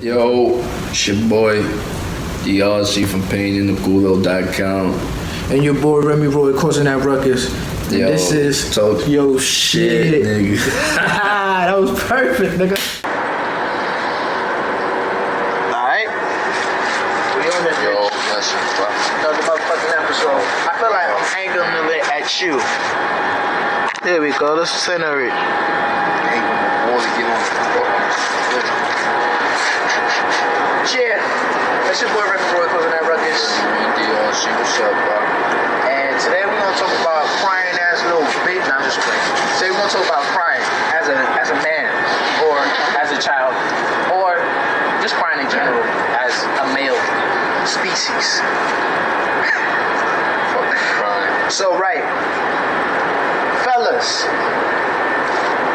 Yo, it's your boy, DRC from PainInTheGulo.com. And your boy Remy Roy causing that ruckus. And Yo, this is talk yo shit. nigga. That was perfect, nigga. Alright. We on this Yo, bitch. listen, bro. Another motherfucking episode. I feel like I'm angling it at you. There we go, let's center it. Ain't gonna want to get on the Yeah. That's your boy Remy Roy causing that ruckus. DRC, what's up, bro? And today we're gonna talk about crying ass little bitch. Nah, I'm just playing. Today we're gonna talk about crying as a man, or as a child, or just crying in general as a male species. Fucking crying. So right, fellas.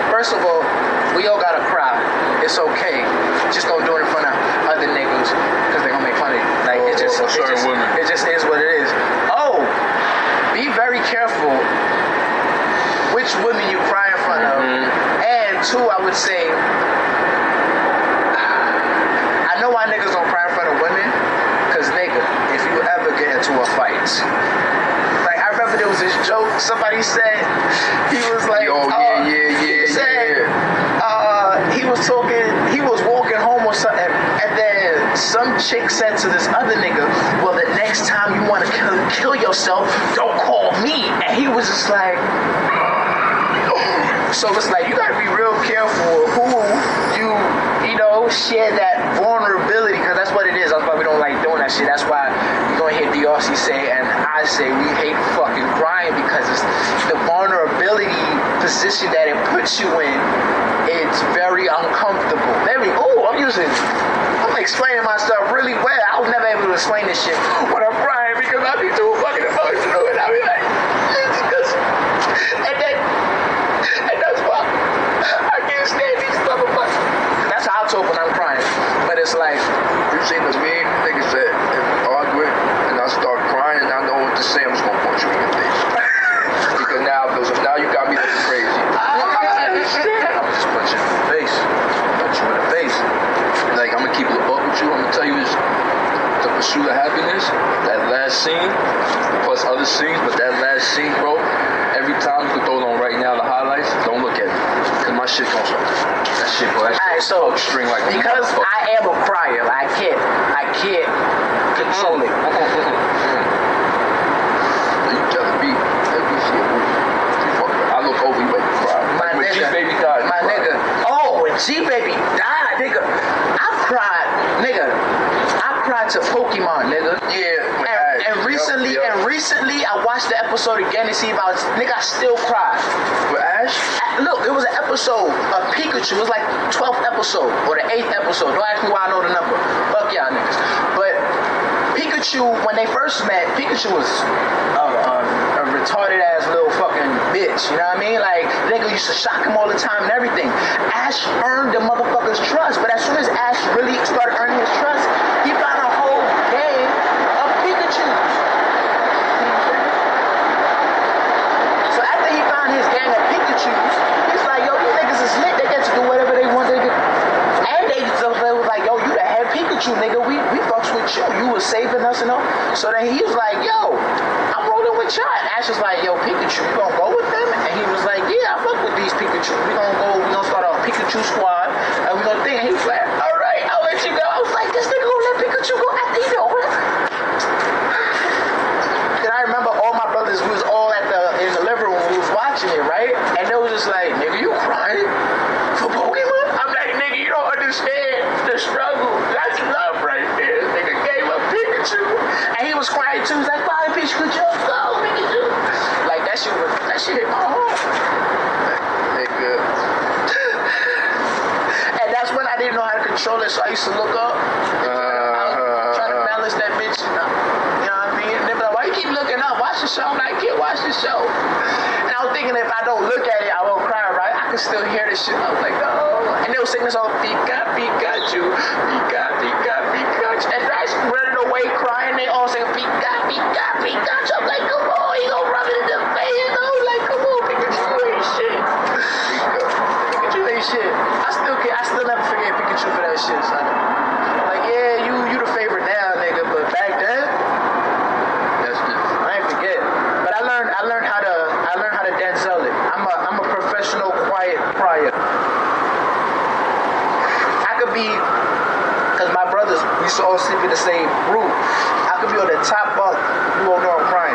First of all, we all gotta cry. It's okay. Just don't do it in front of other niggas because they're gonna make fun of you. Like it just is what it is. Oh, be very careful which women you cry in front of. And two, I would say, I know why niggas don't cry in front of women, cause nigga, if you ever get into a fight, like I remember there was this joke somebody said, he was like, he said, he was talking, he was walking home or something, and then some chick said to this other nigga, well, the next time you want to kill yourself, don't call me. And he was just like, so it's like, you gotta be real careful who you know, share that vulnerability, because that's what it is. That's why we don't like doing that shit. That's why you're gonna hear DRC say, and I say, we hate fucking crying, because it's the vulnerability position that it puts you in. It's very uncomfortable. I'm explaining myself really well. I was never able to explain this shit when I'm crying, because I be too fucking emotional, and I be like, and that's why I can't stand these motherfuckers. That's how I talk when I'm crying. But it's like, You seen the meme? Nigga said, if I arguing and I start crying and I know what to say, I'm just gonna punch you in your face. Because now you got me looking crazy. I'm just punch you in the face. Punch you in the face. Like, I'm gonna keep it a buck with you. I'm gonna tell you this. The pursuit of happiness, that last scene, plus other scenes, but that last scene, bro, every time you can throw it on right now, the highlights, don't look at it. Cause my shit goes on. That shit, bro, that shit Alright, so string like because I am a crier, I can't control it. You telling me every shit. I look over you and cry. My Like when nigga, G-Baby died. my nigga. Oh, when G-Baby died, nigga. I cried to Pokemon, nigga. Yeah. And recently, I watched the episode again to see if I was, nigga, I still cried. With Ash? Look, it was an episode of Pikachu. It was like 12th episode or the 8th episode. Don't ask me why I know the number. Fuck y'all niggas. But Pikachu, when they first met, Pikachu was a retarded ass little fucking bitch. You know what I mean? Like, nigga used to shock him all the time and everything. Ash earned the motherfucker's trust. But as soon as Ash really started earning his trust, he found a whole gang of Pikachu. So after he found his gang of Pikachu, he's like, yo, these niggas is lit. They get to do whatever they want. And they was like, yo, you the head Pikachu, nigga. We fucks with you. You was saving us and all. So then he was like, yo, I'm rolling with y'all. And Ash was like, yo, Pikachu, you gonna go with them? And he was like, yeah, I fuck with these Pikachu. We gonna start a Pikachu squad. And we gonna think. And he was like, all right, I'll let you go. I was like, this nigga gonna let Pikachu go after you know what? Then I remember all my brothers, we was all in the living room, we was watching it, right? And they was just like, nigga, you crying for Pokemon? I'm like, nigga, you don't understand the struggle. That's love right there. This nigga gave up Pikachu. And he was crying too. He's like, fine, Pikachu, go, Pikachu. Like, that shit hit my heart. Nigga. And that's when I didn't know how to control it, so I used to look up. Try to balance that bitch, you know what I mean? And they be like, why you keep looking up? Watch the show. I'm like, kid, watch the show. And I was thinking if I don't look at it, I won't cry, right? I can still hear this shit. I was like, oh. And they were singing this song, Pika, Pikachu, Pika, Pika, Pikachu. And I running away crying. They all saying, Pika, Pika, Pikachu. I'm like, come on, you gonna rub it in the face. I was like, come on, Pikachu ain't shit. Pikachu ain't shit. I still never forget Pikachu for that shit, son. Because my brothers, we used to all sleep in the same room. I could be on the top bunk, you won't know I'm crying.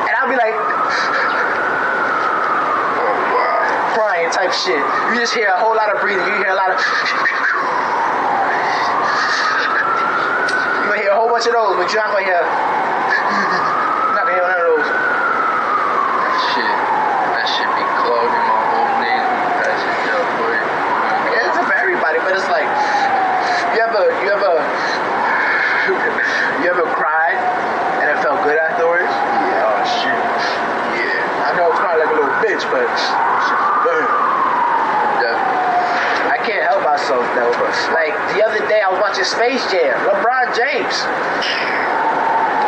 And I'll be like, crying type shit. You just hear a whole lot of breathing. You hear a lot of. You're gonna hear a whole bunch of those, but you're not gonna hear. You're not gonna hear none of those. That shit be clogging my whole nasal passage up, boy. Yeah, it's for everybody, but it's like, you ever cried and it felt good afterwards? Yeah, oh shit. Yeah. I know I'm crying like a little bitch, but I can't help myself though. Like the other day, I was watching Space Jam. LeBron James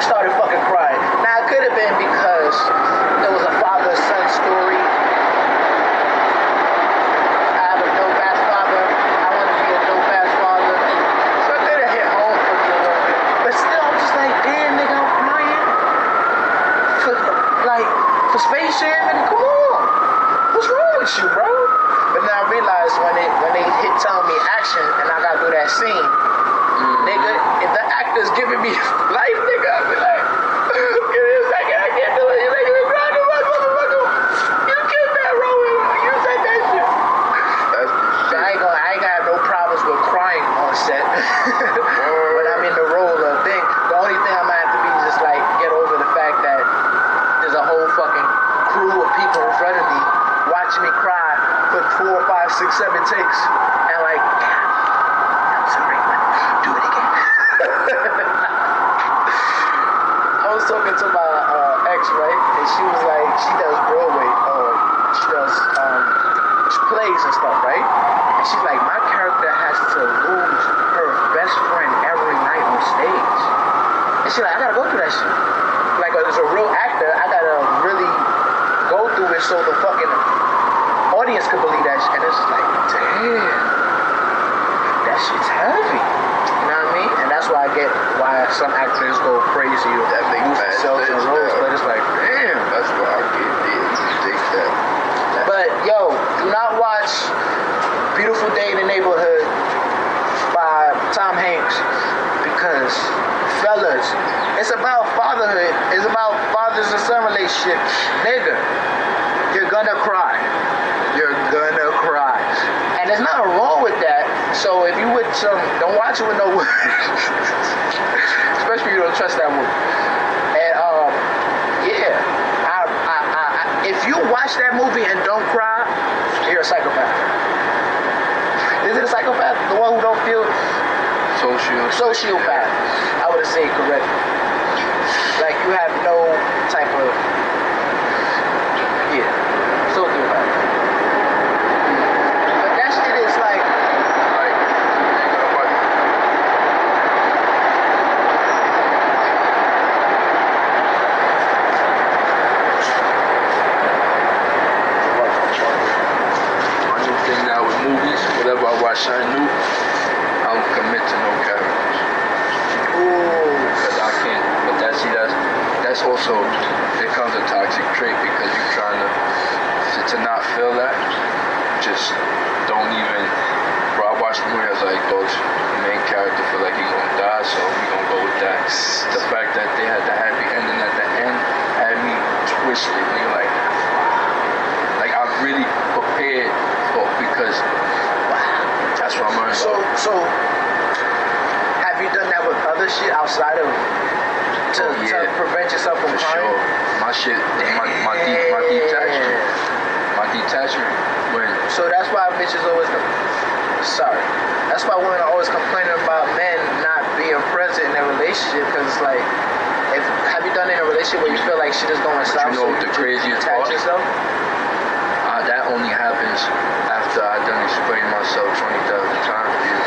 started fucking crying. Now it could have been because it was a father-son story. I have a dope-ass father. I want to be a dope-ass father. So it could have hit home for me a little bit. But still, I'm just like, damn, nigga, I'm crying. For Space Jam, nigga, come on. What's wrong with you, bro? But now I realize when they hit telling me action and I gotta do that scene, nigga, if the actor's giving me life, nigga, I'll be like, give me a second, I can't do it. You're making me cry too much, motherfucker. You killed that role. You said that shit. So I ain't gonna have no problems with crying on set. When I'm in the role of thing, the only thing I'm gonna have to be is just like get over the fact that there's a whole fucking crew of people in front of me watching me cry for 4, 5, 6, 7 takes, and like, I'm sorry, but do it again. I was talking to my ex, right, and she was like, she does Broadway, she does plays and stuff, right, and she's like, my character has to lose her best friend every night on stage, and she's like, I gotta go through that shit. Like, as a real actor, I gotta really go through it so the fucking audience could believe that shit. And it's like, damn, that shit's heavy. You know what I mean? And that's why I get why some actors go crazy or lose themselves in roles. But it's like, damn. That's why I get that. But yo, do not watch Beautiful Day in the Neighborhood by Tom Hanks, because fellas, it's about fatherhood. It's about fathers and son relationship. Nigga, you're gonna cry. You're gonna cry. And there's nothing wrong with that. So if you with some, don't watch it with no words. Especially if you don't trust that movie. And yeah, if you watch that movie and don't cry, you're a psychopath. Is it a psychopath? The one who don't feel? Sociopath. I would have said correctly. Like you have no type of sociopath. But that shit is like my new thing now with movies, whatever I watch something new, I don't commit to no characters. Because I can't. But that's also, it comes a toxic trait because you're trying to not feel that. Just don't even. Bro, I watched the movie, I was like, the main character feel like he's gonna die, so we gonna go with that. The fact that they had the happy ending at the end had me twisted. Nigga, like I really prepared for, because that's what I'm learning. So have you done that with other shit outside of to prevent yourself from crying? Sure. My shit, my detachment when. So that's why bitches always that's why women are always complaining about men not being present in their relationship, because it's like, have you done it in a relationship where you feel like shit is going south? You know what the craziest part? Yourself? That only happens after I done explained myself 20,000 times to you.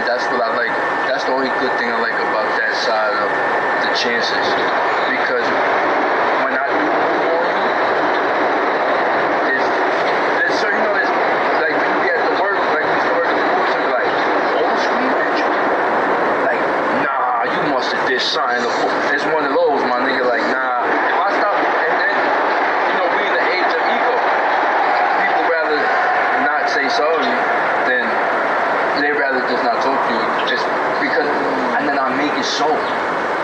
That's what I like. That's the only good thing I like about that side of the chances. Because when I do move on you, there's so, you know, it's like when you get to work, like you used to work in the booth, and be like, oh, sweet bitch. Like, nah, you must have did something. It's one of those, my nigga, like, nah. If I stop, and then, you know, we in the age of ego. People rather not say sorry than they rather rather just not talk to you, just because, and then I make it so.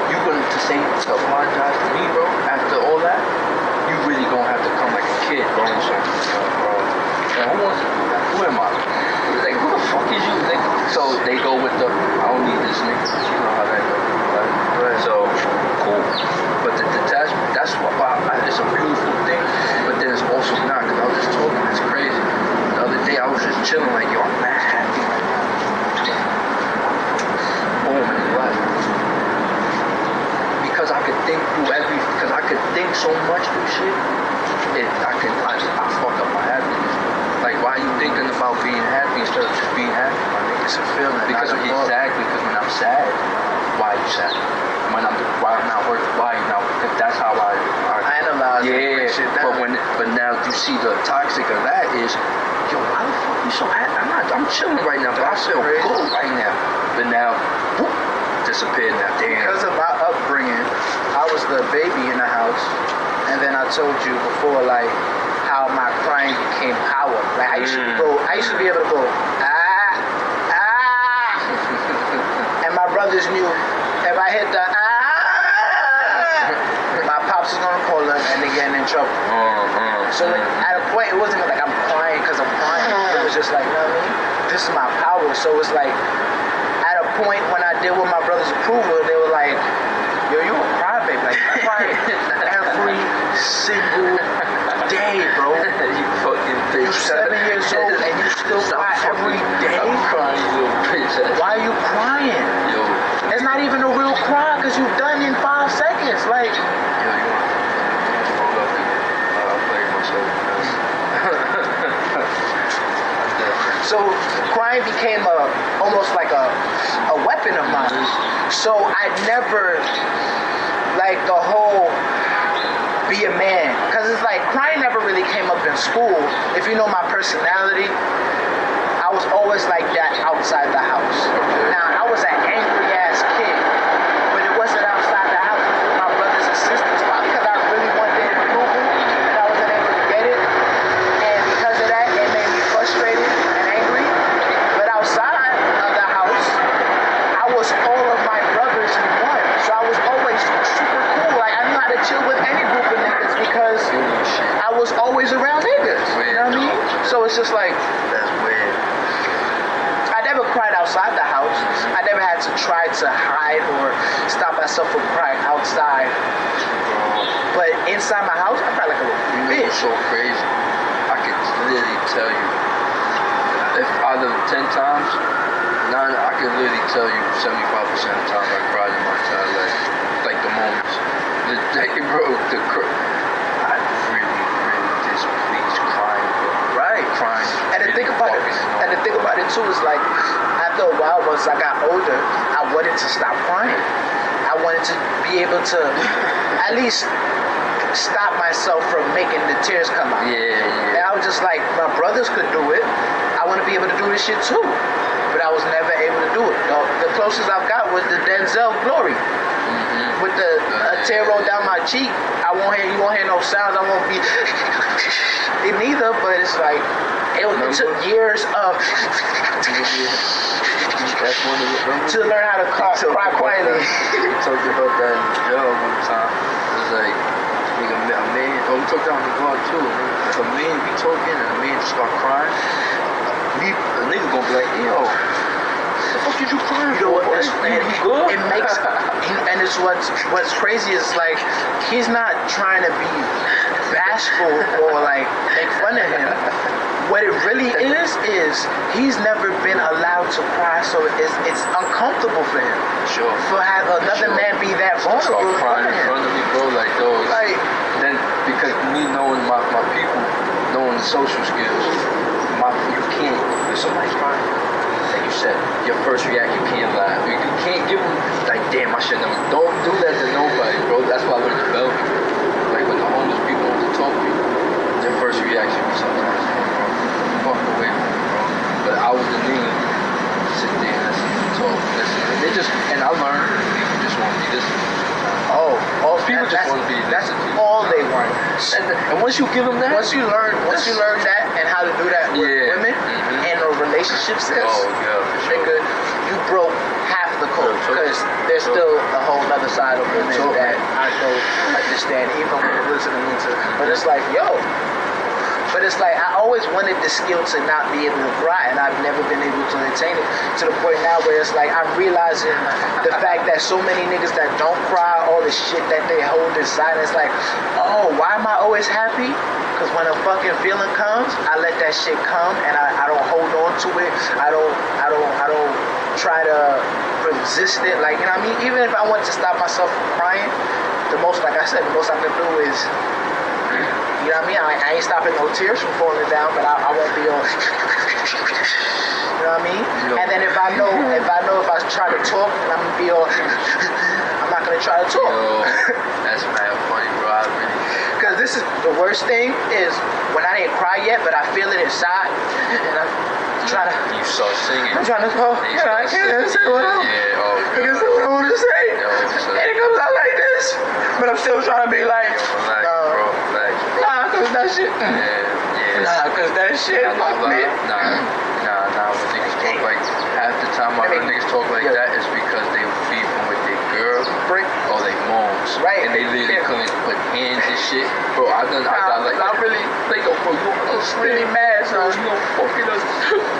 You gonna to apologize to me, bro? After all that, you really gonna have to come like a kid, bro. And so, bro, and who wants to do that? Who am I? Like, who the fuck is you? Like, so they go with the, I don't need this nigga. You know how that goes, right? So, cool. But the detachment, that's what, it's a beautiful thing, but then it's also not, because I was just talking, it's crazy. The other day, I was just chilling, like, yo, I'm mad happy right now. Boom, and he left. Because I could think through because I could think so much through shit, I fuck up my happiness. Like, why are you thinking about being happy instead of just being happy, my nigga? It's a feeling. Because when I'm sad, why are you sad? Why I'm not working, why you not? Because that's how I analyze shit down. But now you see the toxic of that is, yo, why the fuck you so happy? I'm chilling right now, but I feel good right now. But now, whoop, disappeared now. Damn. Because of my upbringing, I was the baby in the house, and then I told you before, like, how my crying became power. Like, I used to be able to go, and my brothers knew if I hit the my pops is gonna call them and they getting in trouble. So at a point, it wasn't like I'm crying because I'm crying. It was just like, you know what I mean? This is my power. So it's like, at a point when I did with my brother's approval, they were like, yo, you a crybaby. Like, you crying every single day, bro. You fucking bitch. You're 7 years old and you still cry every day? I'm crying, you little bitch. Why are you crying? Yo. It's not even a real cry because you're done in 5 seconds. Like, Yo, you want to hold up again? I'll play myself. so crying became almost like a weapon of mine. So I never, like, the whole be a man. Because it's like, crying never really came up in school. If you know my personality, I was always like that outside the house. Now, I was an angry ass kid, but it wasn't outside the house. It was with my brothers and sisters. Probably because I really wanted their approval and I wasn't able to get it. And because of that, it made me frustrated and angry. But outside of the house, I was all of my brothers in one. So I was always super cool. Like, I knew how to chill with any group of niggas because I was always around niggas. You know what I mean? So it's just like, That's weird. I never cried outside the house. I never had to try to hide or stop myself from crying outside. But inside my house, I cried like a little You know bitch. what's so crazy? I could literally tell you, if out of 10 times, I could literally tell you 75% of the times I cried in my entire life. Like the moments. I really displeased crying, bro. Right. Crying. And the thing about it too is like, after a while, once I got older, I wanted to stop crying. I wanted to be able to at least stop myself from making the tears come out. Yeah. And I was just like, my brothers could do it. I want to be able to do this shit too. But I was never able to do it. The closest I've got was the Denzel Glory. With a tear roll down my cheek, you won't hear no sounds. I won't be it neither, but it's like, it took years of to learn how to cry quietly. We talked about that in the jail one time. It was like, nigga, a man, we talked about the God too. If a man be talking and a man just start crying, a nigga gonna be like, yo, the fuck is you crying? You know what? You good? It makes, and it's what's crazy is like, he's not trying to be bashful or like make fun of him. What it really is he's never been allowed to cry, so it's uncomfortable for him. Sure. For have another man be that vulnerable. Start crying in front of me, bro, like those. Like, then because me knowing my people, knowing the social skills, you can't. If somebody's crying, like you said, your first reaction, you can't laugh. You can't give them like, damn, I shouldn't have. Don't do that to nobody, bro. That's why I learned to Bellevue. Like when the homeless people want to talk to you, their first reaction is sometimes, bro, fuck away from me, bro. But I was the nigga, sit there and listen, listen. And I learned people just want to be listened. People just want to be that's listened to. all they want. And once you give them that, Once you learn that and how to do that with women and a relationship sense, oh yeah, for nigga, sure. still a whole other side of women that I don't understand, even when listening to. But it's like, But it's like, I always wanted the skill to not be able to cry, and I've never been able to attain it, to the point now where it's like, I'm realizing the fact that so many niggas that don't cry, all the shit that they hold inside, it's like, oh, why am I always happy? Because when a fucking feeling comes, I let that shit come, and I don't hold on to it. I don't try to resist it. Like, you know what I mean? Even if I want to stop myself from crying, the most I can do is, you know what I mean? I ain't stopping no tears from falling down, but I won't be on. You know what I mean? And then if I know if I try to talk, then I'm gonna be on. I'm not gonna try to talk. That's mad funny, bro. I really. Because this is the worst thing is when I didn't cry yet, but I feel it inside, and I'm trying to. You start singing. I'm trying to talk. I can't say what I want to say. And it comes out like this, but I'm still trying to be like. Relax, bro. Relax. Cause that shit. Cause that shit. Nah. When niggas talk like half the time, I heard niggas talk like that is because they were beefing with their girls or their moms, right? And they literally couldn't put hands and shit, bro. I got like, I really, like, yo, bro, you was really mad, son. You don't fucking us.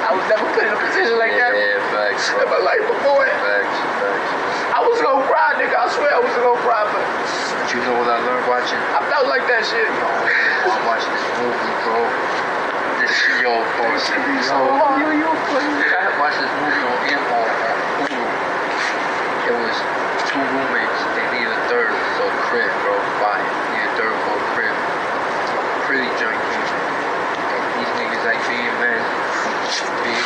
I was never put in a position like that. Yeah, facts, bro. In my life before it. Facts. I was gonna cry, nigga. I swear I was gonna cry, but you know what I learned watching? I felt like that shit. I'm watching this movie, bro. This shit, yo, bro. I watched this movie on Hulu. It was two roommates. They need a third, so crib, bro. Buy it. Need a third for a crib. Pretty junky. And these niggas like being men. They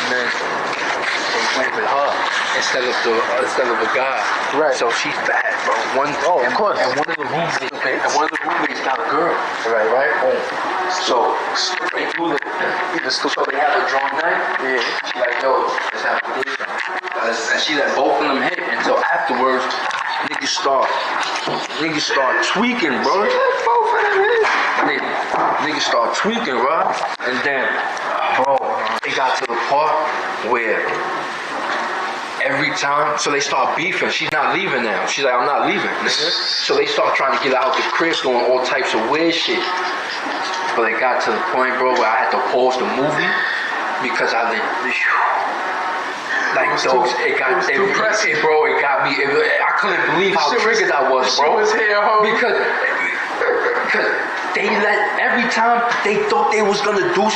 went with her instead of a guy. Right. So she's bad, bro. Of course. And one of the roommates got a girl. Right. Boom. So they do so they have a drawn knife. Yeah. She like, yo, let's have a date. And she let both of them hit until afterwards, niggas start tweaking, bro. Niggas start tweaking, bro. And then, bro, they got to the part where every time, so they start beefing. She's not leaving now. She's like, I'm not leaving, nigga. So they start trying to get out the crib, doing all types of weird shit. But it got to the point, bro, where I had to pause the movie because I couldn't believe how triggered I was, bro. Because they let, every time they thought they was gonna do,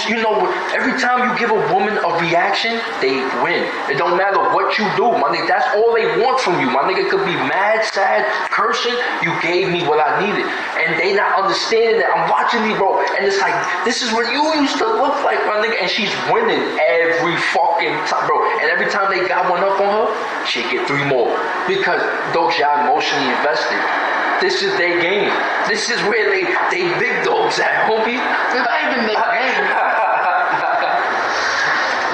every time you give a woman a reaction, they win. It don't matter what you do, my nigga. That's all they want from you, my nigga. Could be mad, sad, cursing. You gave me what I needed, and they not understanding that. I'm watching me, bro, and it's like, this is what you used to look like, my nigga. And she's winning every fucking time, bro. And every time they got one up on her, she get 3 more because those y'all emotionally invested. This is their game. This is where they big dogs at, homie. It's not even their game.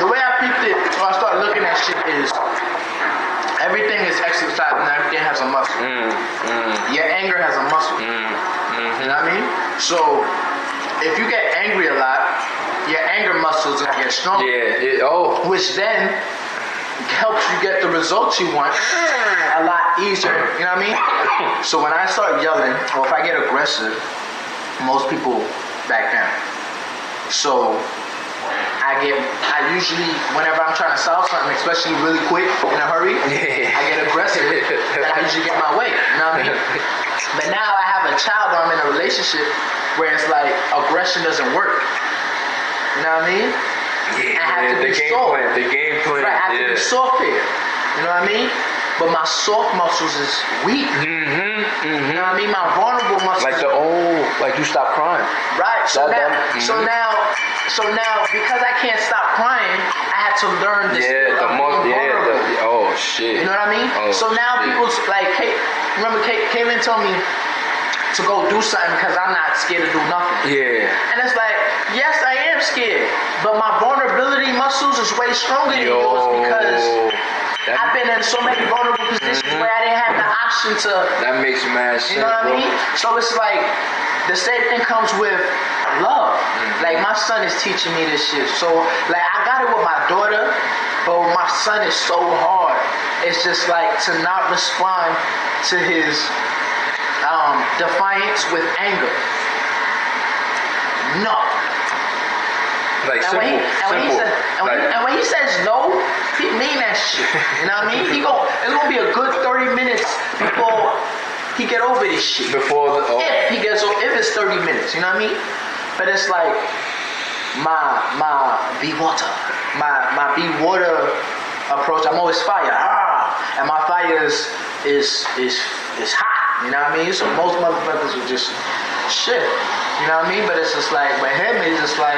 The way I peeped it, when I started looking at shit is, everything is exercise and everything has a muscle. Your anger has a muscle. You know what I mean? So, if you get angry a lot, your anger muscles are gonna get stronger. Which then helps you get the results you want a lot easier. You know what I mean? So when I start yelling, or if I get aggressive, most people back down. So I usually, whenever I'm trying to solve something, especially really quick, in a hurry, I get aggressive, and I usually get my way. You know what I mean? But now I have a child, or I'm in a relationship where it's like aggression doesn't work. You know what I mean? I have to be soft. The game plan. Right, I have to be soft here. You know what I mean? But my soft muscles is weak. You know what I mean? My vulnerable muscles. Like you stop crying. Right. So now, because I can't stop crying, I had to learn this. Oh shit. You know what I mean? So now people's like, hey, remember Kaylin told me to go do something because I'm not scared to do nothing. Yeah. And it's like, yes, I am scared, but my vulnerability muscles is way stronger than yours because I've been in so many vulnerable positions where I didn't have the option to. That makes mad sense. You know what I mean? So it's like the same thing comes with love. Like my son is teaching me this shit. So like I got it with my daughter, But with my son, it's so hard. It's just like to not respond to his defiance with anger. No. Like And simple, when he says no, he mean that shit. You know what I mean? It's gonna be a good 30 minutes before he get over this shit. before the, If it's 30 minutes, you know what I mean? But it's like my be water, my be water approach. I'm always fire, and my fire is hot. You know what I mean? So most motherfuckers will just shit. You know what I mean? But it's just like with him, it's just like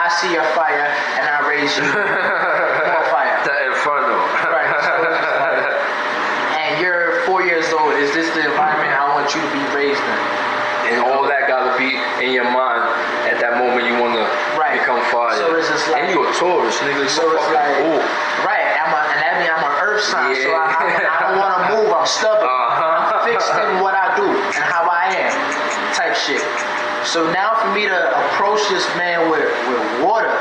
I see your fire and I raise you more fire. the inferno. Right. So it's just like, and you're 4 years old. Is this the environment I want you to be raised in? And all that gotta be in your mind at that moment you wanna Right. become fire. So it's just like, and you a Taurus, nigga. so it's like, right? And that means I'm an earth sign, so I don't want to move. I'm stubborn. I'm fixed in what I do and how I am, type shit. So now for me to approach this man with water,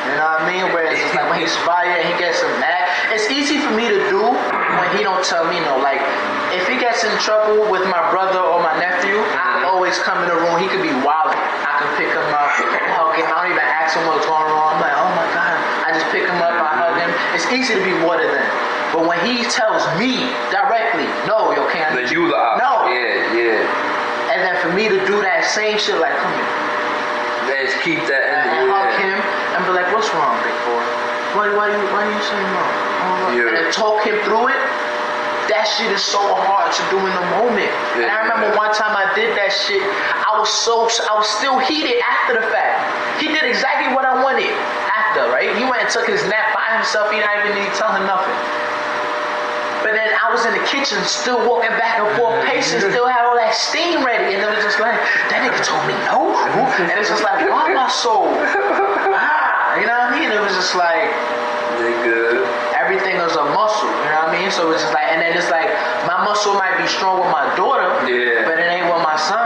you know what I mean? Where it's just like when he's fire and he gets mad, it's easy for me to do when he don't tell me no. Like if he gets in trouble with my brother or my nephew, I can always come in the room. He could be wilding. I can pick him up, hug him. I don't even ask him what's going on. I'm like, oh my God. I just pick him up, I hug him. It's easy to be water then. But when he tells me directly, no, yo, can't. The you the No. Yeah. And then for me to do that same shit, like, come here. Let's keep that energy. And hug him and be like, what's wrong, big boy? Why you say no? Yeah. And then talk him through it. That shit is so hard to do in the moment. Yeah. And I remember one time I did that shit, I was still heated after the fact. He did exactly what I wanted after, right? He went and took his nap by himself, he didn't even need to tell him nothing. But then I was in the kitchen still walking back and forth, pacing, still had all that steam ready. And it was just like, that nigga told me no. And it's just like, why am I so, you know what I mean? It was just like, Nigga. everything is a muscle, you know what I mean? So it's just like, and then it's like, my muscle might be strong with my daughter, Yeah. but it ain't with my son.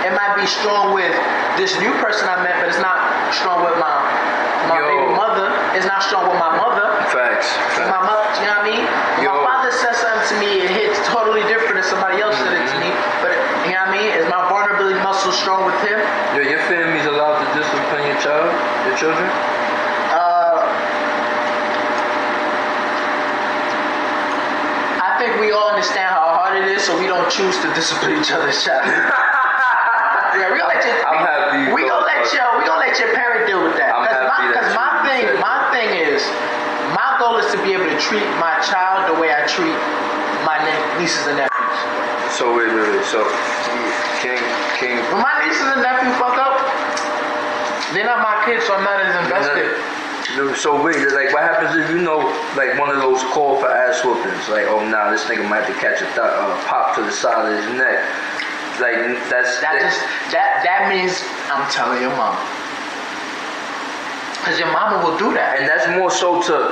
It might be strong with this new person I met, but it's not strong with my baby mother. It's not strong with my mother. Facts. My mother, you know what I mean? Yo. My father said something to me, it hits totally different than somebody else said it to me. But you know what I mean? Is my vulnerability muscle strong with him? Yo, your family's allowed to discipline your children? I think we all understand how hard it is, so we don't choose to discipline each other's child. Yeah, we gonna let your parent deal with that. Because my thing is, my goal is to be able to treat my child the way I treat my nieces and nephews. So wait. So King. When my nieces and nephews fuck up, they're not my kids, so I'm not as invested. So wait, like what happens if you know, like one of those call for ass whoopings, like oh nah, this nigga might have to catch a pop to the side of his neck, like that means I'm telling your mom, because your mama will do that. and that's more so to.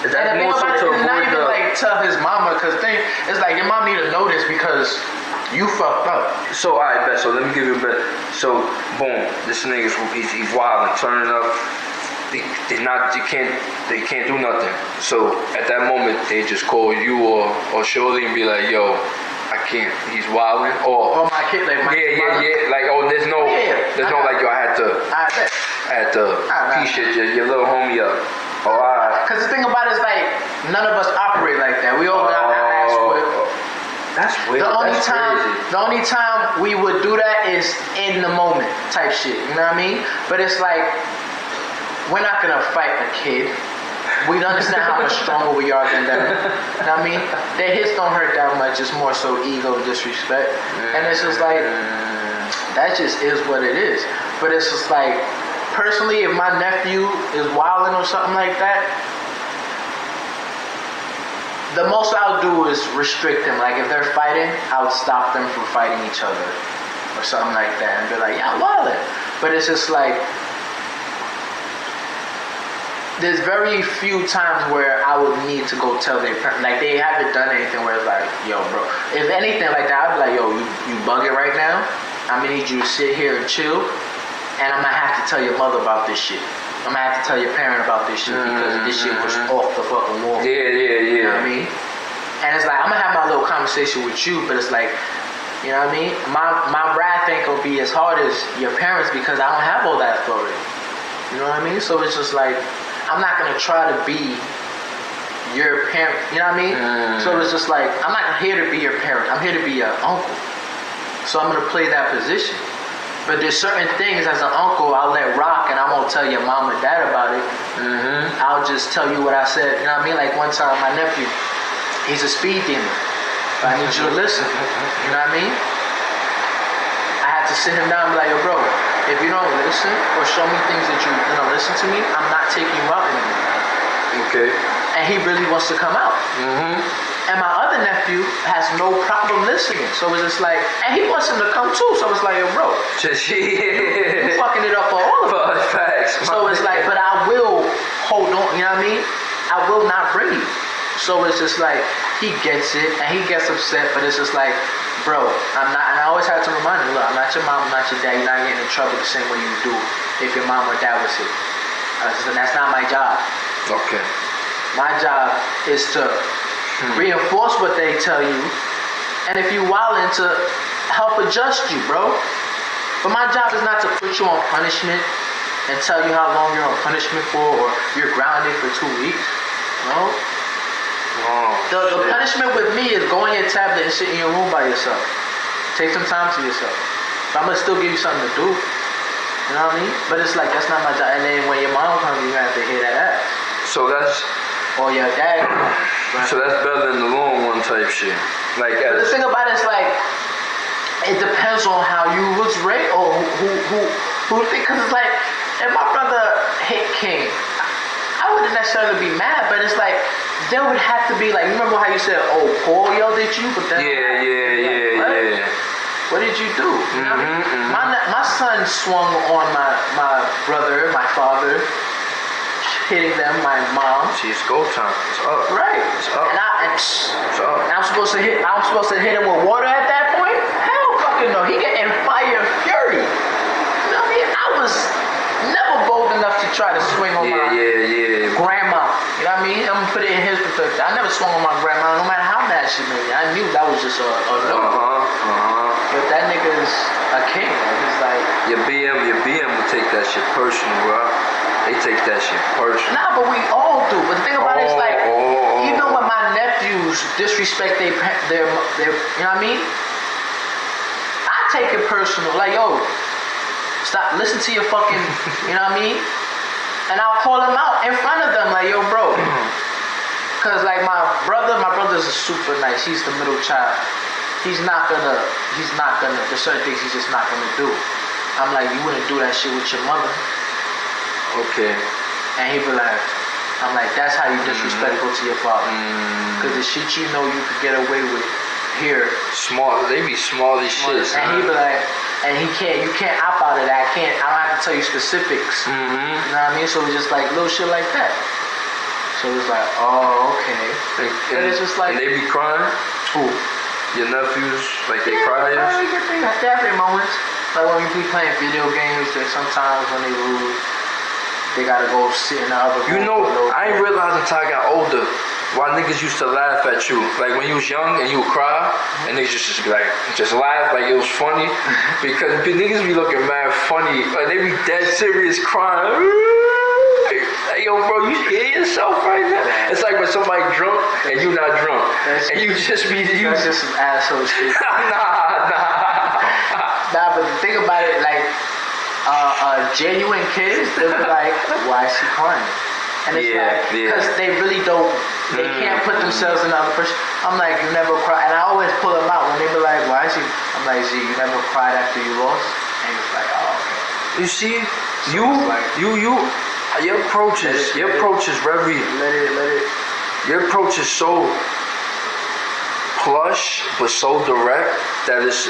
And the thing about it is not even like tell his mama, because it's like your mom need to know this because you fucked up. So I bet. So let me give you a bet. So boom, this nigga's he's wild and turning up. They can't do nothing. So at that moment they just call you or Shorty and be like, yo, I can't. He's wilding. Or my kid, like my yeah. Like there's no like yo, I had to piece your little homie up. Oh, alright. Because the thing about it is like none of us operate like that. We all got our ass whipped. That's weird. The only time we would do that is in the moment type shit. You know what I mean? But it's like we're not gonna fight a kid. We understand how much stronger we are than them. You know what I mean? Their hits don't hurt that much. It's more so ego and disrespect. And it's just like that just is what it is. But it's just like personally, if my nephew is wilding or something like that, the most I'll do is restrict them. Like if they're fighting, I'll stop them from fighting each other or something like that and be like, yeah, wilding. But it's just like there's very few times where I would need to go tell their parents. Like they haven't done anything where it's like, yo, bro. If anything like that, I'd be like, yo, you bugging right now. I'm gonna need you to sit here and chill, and I'm gonna have to tell your mother about this shit. I'm gonna have to tell your parent about this shit because this shit was off the fucking wall. Yeah. You know what I mean? And it's like, I'm gonna have my little conversation with you, but it's like, you know what I mean? My wrath ain't gonna be as hard as your parents because I don't have all that authority. You know what I mean? So it's just like, I'm not gonna try to be your parent, you know what I mean? So it's just like, I'm not here to be your parent, I'm here to be your uncle. So I'm gonna play that position. But there's certain things as an uncle I'll let rock and I won't tell your mom or dad about it. I'll just tell you what I said, you know what I mean? Like one time my nephew, he's a speed demon. But I need you to listen, you know what I mean? I had to sit him down and be like, yo bro, if you don't listen or show me things that you're gonna listen to me, I'm not taking you out anymore. Okay. And he really wants to come out. And my other nephew has no problem listening. So it's just like, and he wants him to come too. So it's like, yo, bro, you fucking it up for all of us. Facts. So it's like, but I will hold on, you know what I mean? I will not bring you. So it's just like, he gets it and he gets upset, but it's just like, bro, I'm not, and I always have to remind him, look, I'm not your mom, I'm not your dad, you're not getting in trouble the same way you do if your mom or dad was here. That's not my job. Okay. My job is to reinforce what they tell you, and if you wildin', to help adjust you, bro. But my job is not to put you on punishment and tell you how long you're on punishment for, or you're grounded for 2 weeks. No. The punishment with me is go on your tablet and sit in your room by yourself. Take some time to yourself. But I'm gonna still give you something to do. You know what I mean? But it's like, that's not my job. And then when your mom comes, you have to hear that ass. So that's Or your dad. so that's better than the long one type shit. Like But the thing about it is like, it depends on how you was raised or who think. Cause it's like, if my brother hit King, I wouldn't necessarily be mad, but it's like, there would have to be like, you remember how you said, oh, Paul yelled at you? But then yeah. What did you do? You know what I mean? My son swung on my brother, my father, hitting them, my mom. See, it's go time. It's up. Right. It's up. It's up. I'm supposed to hit him with water at that point? Hell fucking no. He getting fire and fury. You know what I mean? I was never bold enough to try to swing on my grandma. You know what I mean? I'm gonna put it in his perspective. I never swung on my grandma, no matter how mad she made me. I knew that was just a no. But that nigga's a king. He's like, your BM will take that shit personal, bro. They take that shit personal. nah, but we all do. But the thing about it is like, even when my nephews disrespect their, you know what I mean? I take it personal. Like, yo, stop, listen to your fucking, you know what I mean? And I'll call him out in front of them, like, yo, bro. Cause like my brother's super nice. He's the middle child. He's not gonna, there's certain things he's just not gonna do. I'm like, you wouldn't do that shit with your mother. Okay. And he be like, I'm like, that's how you disrespectful to your father. Cause the shit you know you could get away with here. Smart, they be smart as shit. And he be like, and you can't opt out of that. I don't have to tell you specifics. You know what I mean? So it's just like little shit like that. So it's like, oh, okay. And it's just like, and they be crying? Who? Your nephews, like they cry? They have their moments. Like when we be playing video games, that sometimes when they lose, they gotta go sit in the other room. You know, I ain't realized until I got older why niggas used to laugh at you. Like when you was young and you would cry, and niggas just laugh like it was funny. Because niggas be looking mad funny. Like they be dead serious crying. Like, yo, bro, you hear yourself right now? It's like when somebody drunk and you not drunk. And you just be... That's just some asshole shit. Nah. Nah, but the thing about it, like, genuine kids, they'll be like, why is she crying? And it's because they really don't, they can't put themselves in the other person. I'm like, you never cry. And I always pull them out when they be like, why is she? I'm like, Z, you never cried after you lost? And he's like, oh, okay. You see, your approach is very, your approach is so plush, but so direct that it's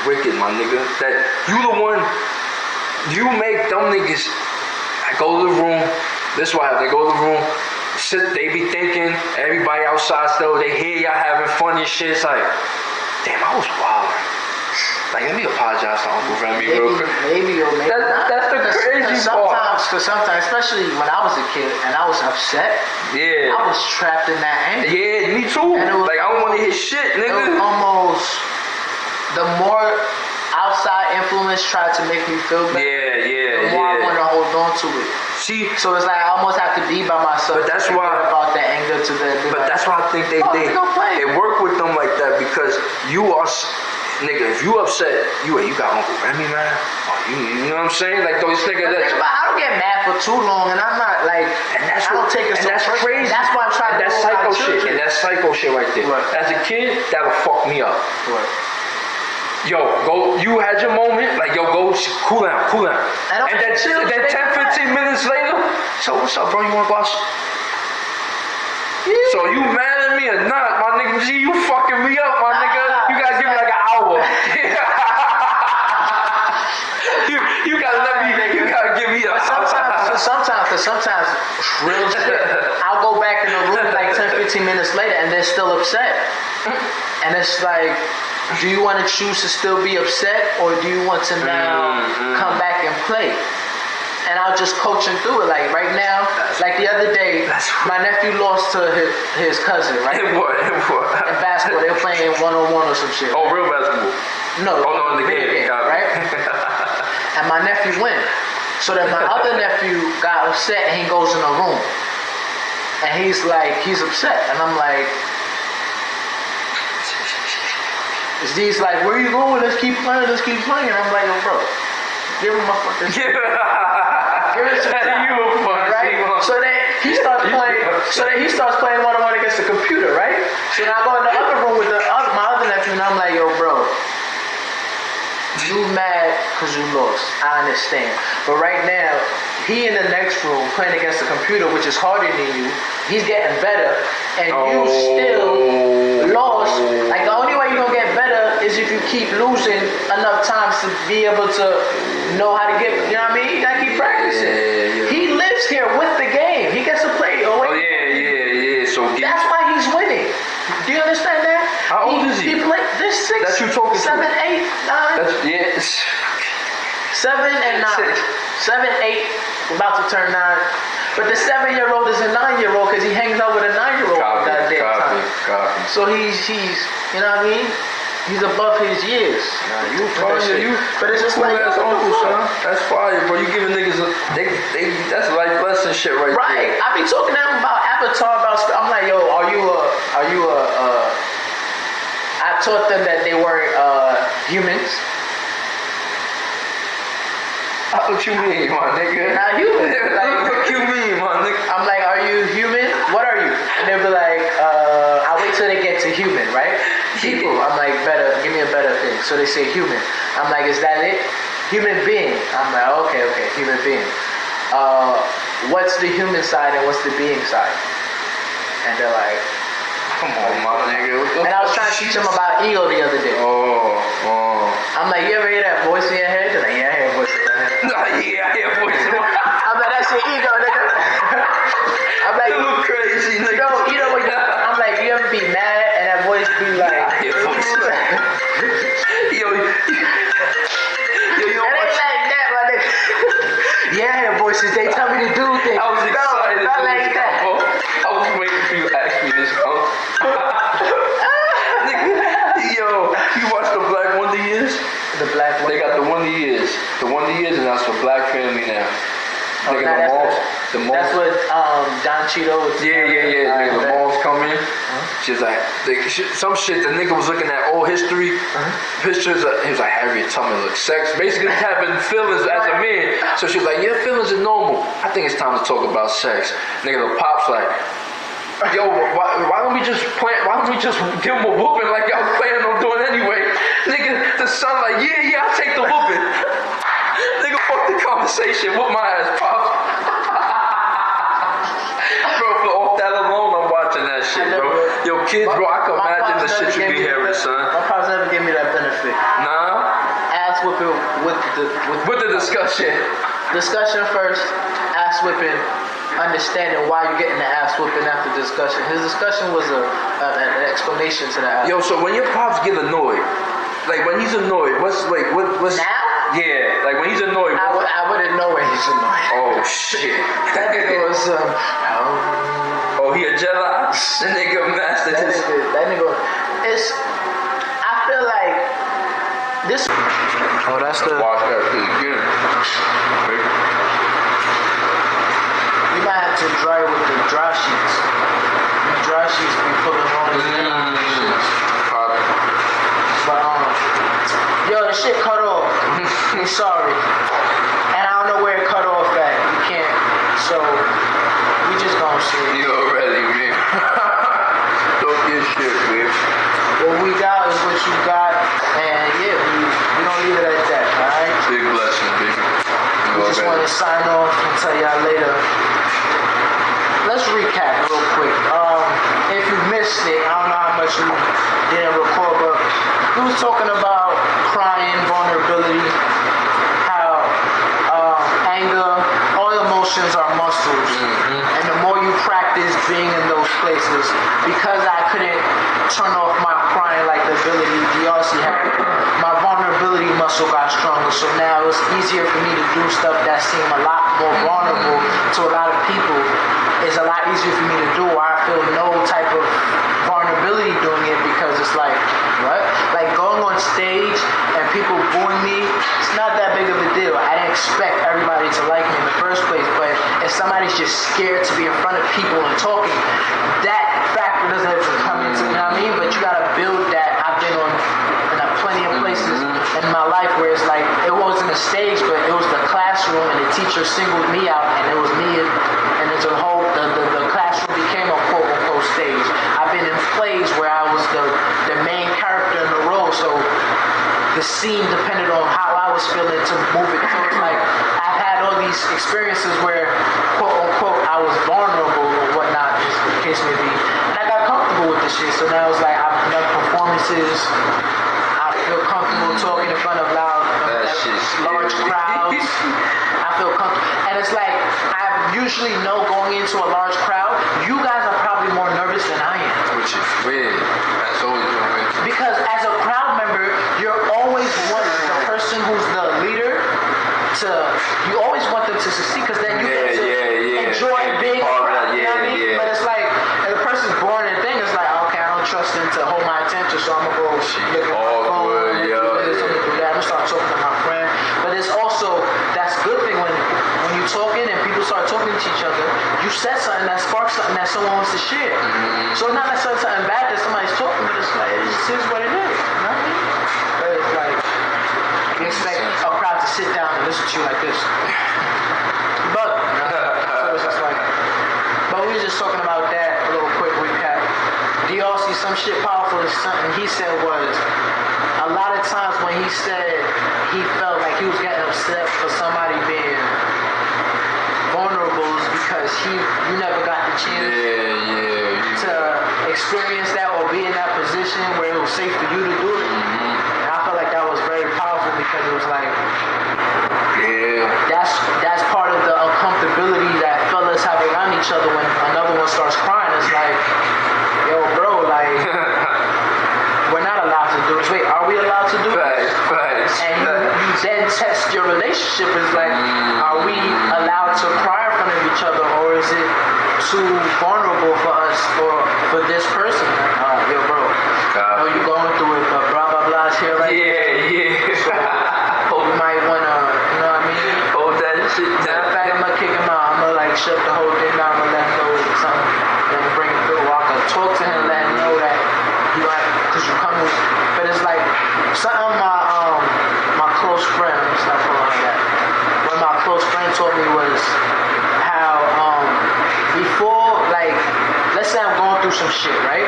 wicked, my nigga. That you the one, you make them niggas go to the room. This is why they go to the room, sit, they be thinking, everybody outside still, they hear y'all having fun and shit. It's like, damn, I was wild. Like, let me apologize to Uncle Remy real quick. Maybe or maybe not. That's the crazy part. Because sometimes, especially when I was a kid and I was upset, Yeah. I was trapped in that anger. Yeah, me too. And it was Like, I don't want to hear shit, It was nigga. almost the more outside influence tried to make me feel better, the more I want to hold on to it. See, So it's like I almost have to be by myself. But that's to why- forget about that anger to the. but that's why I think they go play. it work with them like that because you are, nigga, if you upset, you got Uncle Remy, man. Oh, you know what I'm saying? Like those niggas that. But I don't get mad for too long, and I'm not like. And that's I don't take it and so that's personally. crazy. That's why I'm trying and to. that's do with my psycho shit. children. And that's psycho shit right there. Right. As a kid, that'll fuck me up. Right. Yo, go. You had your moment. Like, yo, go. Cool down. And And then, chill, then 10, 15 minutes later. So what's up, bro? You wanna go out? Yeah. So you mad at me or not, my nigga? G, you fucking me up, my nigga. You gotta give me like an hour. you gotta let me. You gotta give me a. Sometimes, real shit. I'll go back in the room like 10, 15 minutes later, and they're still upset. And it's like, do you want to choose to still be upset, or do you want to now come back and play? And I'll just coach him through it. Like right now, like the other day, my nephew lost to his cousin, right? In what? In basketball, they were playing 1-on-1 or some shit. Oh, real basketball. No. Oh no, in the video game, got it. right? And my nephew went. So then my other nephew got upset and he goes in the room. And he's upset. And I'm like, he's like, where you going? Let's keep playing. And I'm like, yo, bro, give him my fucking shit. Give it some time. You a fucking Right? So then he starts playing one-on-one against the computer, right? So now I go in the other room with my other nephew and I'm like, yo, bro, you mad because you lost. I understand. But right now, he in the next room playing against the computer, which is harder than you. He's getting better. And you still lost. Like, the only way you're going to get better is if you keep losing enough times to be able to know how to get, you know what I mean? You got to keep practicing. Yeah. He lives here with the game. He gets to play. Oh yeah. So That's why he's winning. Do you understand that? How old is he? He played this 6. That's you talking to. 7, 8, 9. That's yes. 7 and 9. 7, 8, about to turn 9. But the 7-year-old is a 9-year-old because he hangs out with a 9-year-old all that damn time. Copy. So he's you know what I mean? He's above his years. Nah, you fire, But it's just cool like, ass yo, uncle, what the son. fuck? That's fire, bro. You giving niggas that's life lesson shit right Right. there. I be talking to him about Avatar, about stuff. I'm like, yo, are you a I taught them that they weren't humans. What you mean, my nigga? Not human. Like, What you mean, my nigga? I'm like, are you human? What are you? And they'll be like, I wait till they get to human, right? People. I'm like, better, give me a better thing. So they say human. I'm like, is that it? Human being. I'm like, okay, human being. What's the human side and what's the being side? And they're like, Come on, my nigga. and I was trying to teach them about ego the other day. Oh. I'm like, you ever hear that voice in your head? They're like, yeah, I hear a voice in my head. Nah, yeah, I hear voices. I'm like, that's your ego, nigga. I'm like, You look crazy, nigga. you know what? I'm like, you ever be mad and that voice be like, I hear voices. Yo, you know it ain't what? like that, my nigga. Yeah, I hear voices. They tell me to do things. I was excited. Not like that. I was waiting for you to ask me this. Nigga, yo, you watch the Black Wonder Years? The black one. They got the Wonder Years. The Wonder Years, and that's for Black family now. Oh, Nigga, nah, the moms. that's what Don Cheeto was. Yeah. Nigga, the moms come in. She's like, some shit. The nigga was looking at old history, pictures. He was like, Harriet Tubman looks sex. Basically, having feelings as a man. So she's like, your feelings are normal. I think it's time to talk about sex. Nigga, the pop's like, yo, why don't we just give him a whooping like y'all planning on doing anyway? Nigga, the son like, yeah, I'll take the whooping. Nigga, fuck the conversation. Whoop my ass, pop. Bro, for off that alone, I'm watching that shit, bro. Yo, kids, bro, I can imagine the shit you be hearing, son. My pops never gave me that benefit. Nah, Ass whipping with with the discussion. discussion first. Ass whipping. Understanding why you're getting the ass whipping after discussion. His discussion was an explanation to the ass. Yo, so when your pops get annoyed, Like when he's annoyed, what's Now? Yeah, like when he's annoyed. I wouldn't know when he's annoyed. Oh shit. That nigga was Oh, he a Jedi? That nigga master that this. nigga it's I feel like this oh that's the Watch that shit again. you might have to dry with the dry sheets. The dry sheets be pulling on the but yo the shit cut off. I'm sorry. And I don't know where it cut off at. You can't so we just gonna see. You already, man. Talk your shit, man. What we got is what you got, and yeah, we don't leave it at that, alright? Big blessing, baby. We just want to sign off and tell y'all later. Let's recap real quick. If you missed it, I don't know how much you didn't record, but we was talking about crying, vulnerability, how anger, all emotions are muscles. And the more you practice being in those places, because I couldn't turn off my crying like the ability DRC had, my vulnerability muscle got stronger. So now it's easier for me to do stuff that seem a lot more vulnerable to a lot of people. It's a lot easier for me to do. I feel no type of vulnerability doing it because it's like, what? Like going on stage and people booing me, it's not that big of a deal. I didn't expect everybody to like me in the first place, but if somebody's just scared to be in front of people and talking, that factor doesn't have to come into, you know what I mean? But you gotta build that. I've been on plenty of places in my life where it's like, it wasn't a stage, but it was the classroom and the teacher singled me out and it was me and it's a whole, the classroom became a quote unquote stage. I've been in plays where I was the main character in the role, so the scene depended on how I was feeling to move it. So it's like, I've had all these experiences where quote unquote I was vulnerable or whatnot, as the case may be. And I got comfortable with this shit, so now it's like I've done performances, I feel comfortable talking in front of large crowds. I feel comfortable. And it's like, I usually know going into a large crowd, you guys are probably more nervous than I am. Which is weird. That's always been weird. Because as a crowd member, you're always wanting the person who's the leader to, you always want them to succeed because then you get to enjoy big crowd, you know what I mean? But it's like, if the person's born and thing, it's like, okay, I don't trust them to hold my attention, so I'm gonna go look at my phone, I'm gonna do that, I'm gonna start talking to my friend. But it's also, that's a good thing when you talking and people start talking to each other, you said something that sparks something that someone wants to share. So it's not necessarily something bad that somebody's talking, but it's like, it just is what it is, you know what I mean? But it's like, you expect a crowd to sit down and listen to you like this. But, so it's just like, but we were just talking about that, a little quick recap. DRC, some shit powerful is something he said was, a lot of times when he said he felt like he was getting upset for somebody being vulnerable is because you never got the chance to experience that or be in that position where it was safe for you to do it. And I felt like that was very powerful because it was like, that's part of the uncomfortability that fellas have around each other when another one starts crying. It's like, yo, bro, like, we're not allowed to do this. Wait, are we allowed to do this? Right. And you then test your relationship is like, are we allowed to cry in front of each other, or is it too vulnerable for us or for this person? Like, yo, bro, I know you're going through it, but blah blah blah's here right now. So we might wanna, you know what I mean? Hold that shit down. Matter of fact, I'm gonna kick him out. I'm gonna like shut the whole thing down. I'm gonna let him know something, then bring him through. Or I can talk to him, let him know that you like, cause you come with. But it's like something my close friend, stop calling that. What my close friend told me was how before, like, let's say I'm going through some shit, right?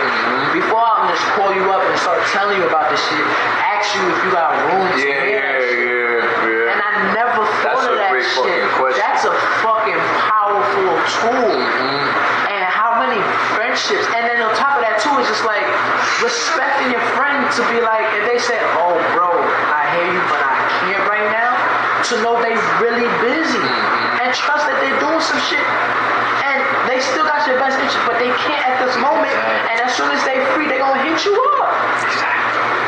Before I'm just call you up and start telling you about this shit, ask you if you got room to hear. And I never thought of that shit. That's a fucking powerful tool. And how many friendships, and then on top of that too, it's just like respecting your friend to be like, if they say, oh bro, I hear you, but I can't right now, to know they really busy and trust that they're doing some shit. And they still got your best interest, but they can't at this moment. And as soon as they free, they gonna hit you up.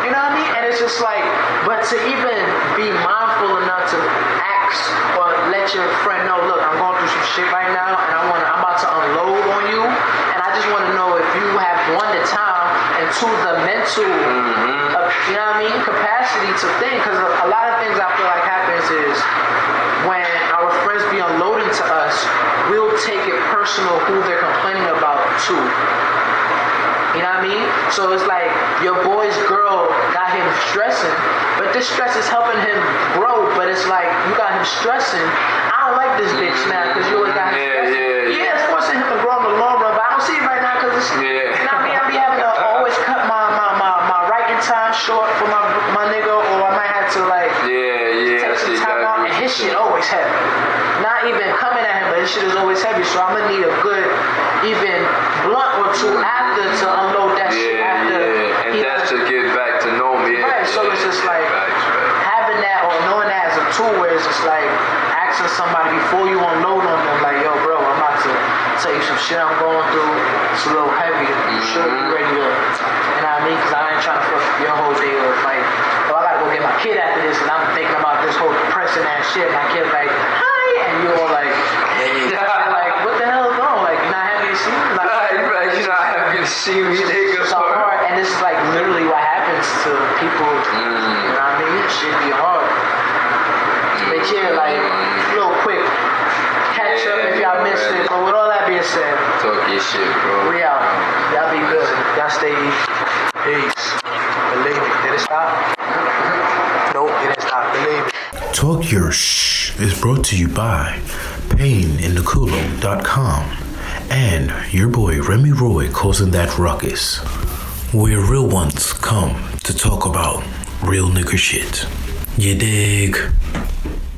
You You know what I mean? And it's just like, but to even be mindful enough to ask or let your friend know, look, I'm going through some shit right now, and I'm about to unload on you, and I just want to know if you have one, the time, and two, the mental, you know what I mean, capacity to think. Because a lot of things I feel like happens is when our friends be unloading to us, we'll take it personal who they're complaining about too. You know what I mean? So it's like your boy's girl got him stressing, but this stress is helping him grow. But it's like you got him stressing. I don't like this bitch now because you always got him stressing. Yeah, it's forcing him to grow in the long run, but I don't see it right now because it's, you know what I mean? I be having to always cut my writing time short for my nigga, or I might have to like take some time out, and his shit always heavy. Not even coming at him, but his shit is always heavy. So I'm gonna need a good even blunt or two after to unload that shit after. And that's to get back to normal. Right, so it's just like having that or knowing that as a tool where it's just like asking somebody before you unload on them, like, yo, bro, I'm about to tell you some shit I'm going through. It's a little heavy. You sure you ready to, you know what I mean? Because I ain't trying to fuck your whole day or like, oh, I gotta go get my kid after this, and I'm thinking about this whole depressing ass shit. My kid's like, hi, and you're all like, like, what the hell is wrong? Like, you're not happy to see me? Like, right, you're not happy to see me, nigga. It's hard, and this is like literally what happens to people. You know what I mean? It should be hard. But yeah, like, real quick, catch up if y'all missed it. But with all that being said, Talk your shit, bro. we out. Y'all be good. Y'all stay easy. Peace. Believe me. Did it stop? Nope, it didn't stop. Believe me. Talk Your Shh is brought to you by PainInTheCulo.com and your boy Remy Roy causing that ruckus, where real ones come to talk about real nigga shit. You dig?